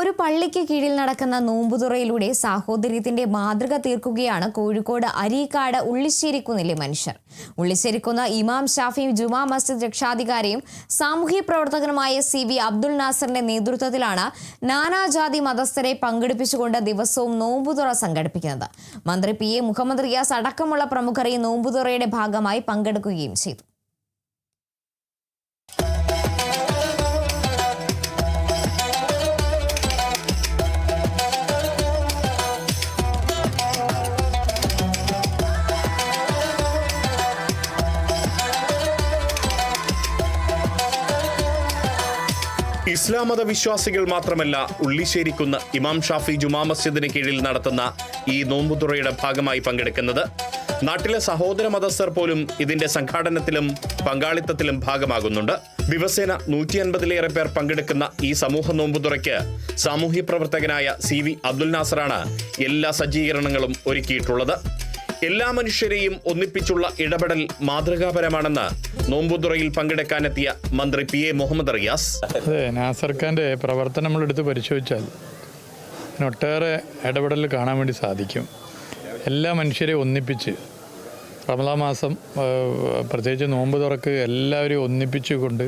ഒരു പള്ളിക്ക് കീഴിൽ നടക്കുന്ന നോമ്പുതുറയിലൂടെ സാഹോദര്യത്തിന്റെ മാതൃക തീർക്കുകയാണ് കോഴിക്കോട് അരീക്കാട് ഉള്ളിശ്ശേരിക്കുന്നിലെ മനുഷ്യർ. ഉള്ളിശ്ശേരിക്കുന്ന ഇമാം ഷാഫി ജുമാ മസ്ജിദ് രക്ഷാധികാരിയും സാമൂഹ്യ പ്രവർത്തകനുമായ CV അബ്ദുൽ നാസറിന്റെ നേതൃത്വത്തിലാണ് നാനാജാതി മതസ്ഥരെ പങ്കെടുപ്പിച്ചുകൊണ്ട് ദിവസവും നോമ്പുതുറ സംഘടിപ്പിക്കുന്നത്. മന്ത്രി PA മുഹമ്മദ് റിയാസ് അടക്കമുള്ള പ്രമുഖർ ഈ നോമ്പുതുറയുടെ ഭാഗമായി പങ്കെടുക്കുകയും ചെയ്തു. ഇസ്ലാം മത വിശ്വാസികൾ മാത്രമല്ല, ഉള്ളിശ്ശേരിക്കുന്ന ഇമാം ഷാഫി ജുമാ മസ്ജിദിന് കീഴിൽ നടത്തുന്ന ഈ നോമ്പുതുറയുടെ ഭാഗമായി പങ്കെടുക്കുന്നത്. നാട്ടിലെ സഹോദര മതസ്ഥർ പോലും ഇതിന്റെ സംഘാടനത്തിലും പങ്കാളിത്തത്തിലും ഭാഗമാകുന്നുണ്ട്. ദിവസേന 150-ലേറെ പേർ പങ്കെടുക്കുന്ന ഈ സമൂഹ നോമ്പുതുറയ്ക്ക് സാമൂഹ്യ പ്രവർത്തകനായ CV അബ്ദുൽ നാസറാണ് എല്ലാ സജ്ജീകരണങ്ങളും ഒരുക്കിയിട്ടുള്ളത്. എല്ലാ മനുഷ്യരെയും ഒന്നിപ്പിച്ചുള്ള ഇടപെടൽ മാതൃകാപരമാണെന്ന് നോമ്പുതുറയിൽ പങ്കെടുക്കാനെത്തിയ മന്ത്രി PA മുഹമ്മദ് റിയാസ്. അതെ, നാസർ ഖാന്റെ പ്രവർത്തനം നമ്മളെടുത്ത് പരിശോധിച്ചാൽ ഒട്ടേറെ ഇടപെടൽ കാണാൻ വേണ്ടി സാധിക്കും. എല്ലാ മനുഷ്യരെ ഒന്നിപ്പിച്ച് റമദാൻ മാസം പ്രത്യേകിച്ച് നോമ്പ് തുറക്ക് എല്ലാവരെയും ഒന്നിപ്പിച്ചുകൊണ്ട്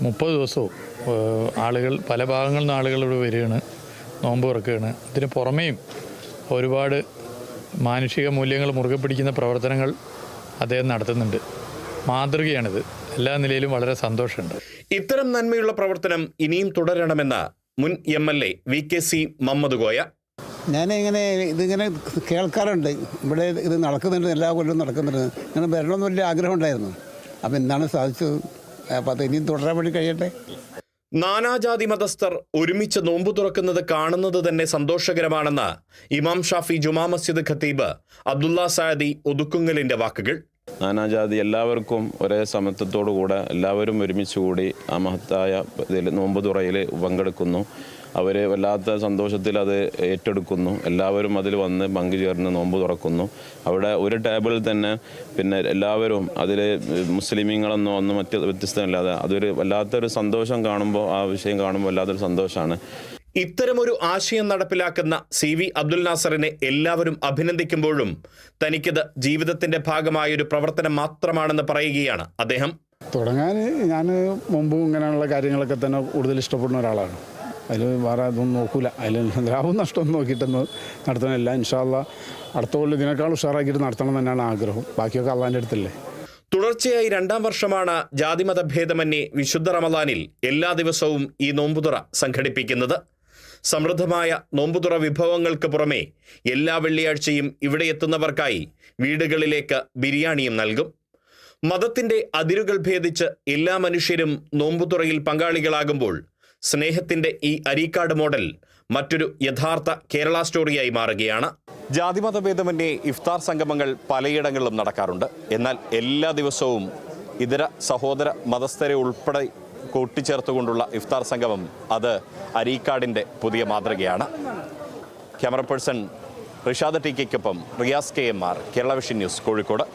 30 ദിവസവും ആളുകൾ പല ഭാഗങ്ങളിൽ നിന്ന് ആളുകൾ ഇവിടെ വരികയാണ്, നോമ്പ് തുറക്കുകയാണ്. ഇതിന് പുറമേയും ഒരുപാട് മാനുഷിക മൂല്യങ്ങൾ മുറുകെ പിടിക്കുന്ന പ്രവർത്തനങ്ങൾ അദ്ദേഹം നടത്തുന്നുണ്ട്. മാതൃകയാണിത്. എല്ലാ നിലയിലും വളരെ സന്തോഷമുണ്ട്. ഇത്തരം നന്മയുള്ള പ്രവർത്തനം ഇനിയും തുടരണമെന്ന് മുൻ MLA VKC മുഹമ്മദ് കോയ. ഞാനിങ്ങനെ ഇതിങ്ങനെ കേൾക്കാറുണ്ട്, ഇവിടെ ഇത് നടക്കുന്നുണ്ട്, എല്ലാ കൊല്ലവും നടക്കുന്നുണ്ട്. ഇങ്ങനെ വരണമെന്ന് വലിയ ആഗ്രഹം ഉണ്ടായിരുന്നു. അപ്പം എന്താണ് സാധിച്ചത്? അപ്പം അത് ഇനിയും തുടരാൻ വേണ്ടി കഴിയട്ടെ. നാനാജാതി മതസ്ഥർ ഒരുമിച്ച് നോമ്പു തുറക്കുന്നത് കാണുന്നത് തന്നെ സന്തോഷകരമാണെന്ന് ഇമാം ഷാഫി ജുമാ മസ്ജിദ് ഖത്തീബ് അബ്ദുള്ള സാദി ഒതുക്കുങ്ങലിന്റെ വാക്കുകൾ. നാനാജാതി എല്ലാവർക്കും ഒരേ സമത്വത്തോടുകൂടെ എല്ലാവരും ഒരുമിച്ച് കൂടി ആ മഹത്തായ നോമ്പ് തുറയിൽ പങ്കെടുക്കുന്നു. അവർ വല്ലാത്ത സന്തോഷത്തിൽ അത് ഏറ്റെടുക്കുന്നു. എല്ലാവരും അതിൽ വന്ന് പങ്കുചേർന്ന് നോമ്പ് തുറക്കുന്നു. അവിടെ ഒരു ടേബിളിൽ തന്നെ എല്ലാവരും അതിൽ മുസ്ലിമീങ്ങളെന്നോ ഒന്നും മറ്റ് വ്യത്യസ്തമല്ലാതെ അതൊരു വല്ലാത്തൊരു സന്തോഷം കാണുമ്പോൾ, ആ വിഷയം കാണുമ്പോൾ വല്ലാത്തൊരു സന്തോഷമാണ്. ഇത്തരമൊരു ആശയം നടപ്പിലാക്കുന്ന CV അബ്ദുൽ നാസറിനെ എല്ലാവരും അഭിനന്ദിക്കുമ്പോഴും തനിക്കത് ജീവിതത്തിന്റെ ഭാഗമായൊരു പ്രവർത്തനം മാത്രമാണെന്ന് പറയുകയാണ് അദ്ദേഹം. തുടങ്ങാൻ ഞാൻ മുമ്പും ഇങ്ങനെയുള്ള കാര്യങ്ങളൊക്കെ തന്നെ കൂടുതൽ ഇഷ്ടപ്പെടുന്ന ഒരാളാണ്. അതിൽ വേറെ അതൊന്നും നോക്കൂല, അതിൽ ലാഭവും നഷ്ടമൊന്നും നോക്കിയിട്ടൊന്ന് നടത്തണമില്ല. ഇൻഷാ അല്ലാഹ് അടുത്ത കൊല്ലം ഇതിനേക്കാൾ ഉഷാറാക്കിയിട്ട് നടത്തണം തന്നെയാണ് ആഗ്രഹം. ബാക്കിയൊക്കെ അള്ളാൻ്റെ അടുത്തല്ലേ. തുടർച്ചയായി 2ാം വർഷമാണ് ജാതിമത ഭേദമന്യേ വിശുദ്ധ റമദാനിൽ എല്ലാ ദിവസവും ഈ നോമ്പുതുറ സംഘടിപ്പിക്കുന്നത്. സമൃദ്ധമായ നോമ്പുതുറ വിഭവങ്ങൾക്ക് പുറമെ എല്ലാ വെള്ളിയാഴ്ചയും ഇവിടെ എത്തുന്നവർക്കായി വീടുകളിലേക്ക് ബിരിയാണിയും നൽകും. മതത്തിന്റെ അതിരുകൾ ഭേദിച്ച് എല്ലാ മനുഷ്യരും നോമ്പുതുറയിൽ പങ്കാളികളാകുമ്പോൾ സ്നേഹത്തിന്റെ ഈ അരീക്കാട് മോഡൽ മറ്റൊരു യഥാർത്ഥ കേരള സ്റ്റോറിയായി മാറുകയാണ്. ജാതിമതഭേദമന്യേ ഇഫ്താർ സംഗമങ്ങൾ പലയിടങ്ങളിലും നടക്കാറുണ്ട്. എന്നാൽ എല്ലാ ദിവസവും ഇതര സഹോദര മതസ്ഥരെ ഉൾപ്പെടെ കൂട്ടിച്ചേർത്തുകൊണ്ടുള്ള ഇഫ്താർ സംഗമം അത് അരീക്കാടിൻ്റെ പുതിയ മാതൃകയാണ്. ക്യാമറ പേഴ്സൺ റിഷാദ് TK-ക്കൊപ്പം Riyas KMR, Kerala vision news, Kozhikode.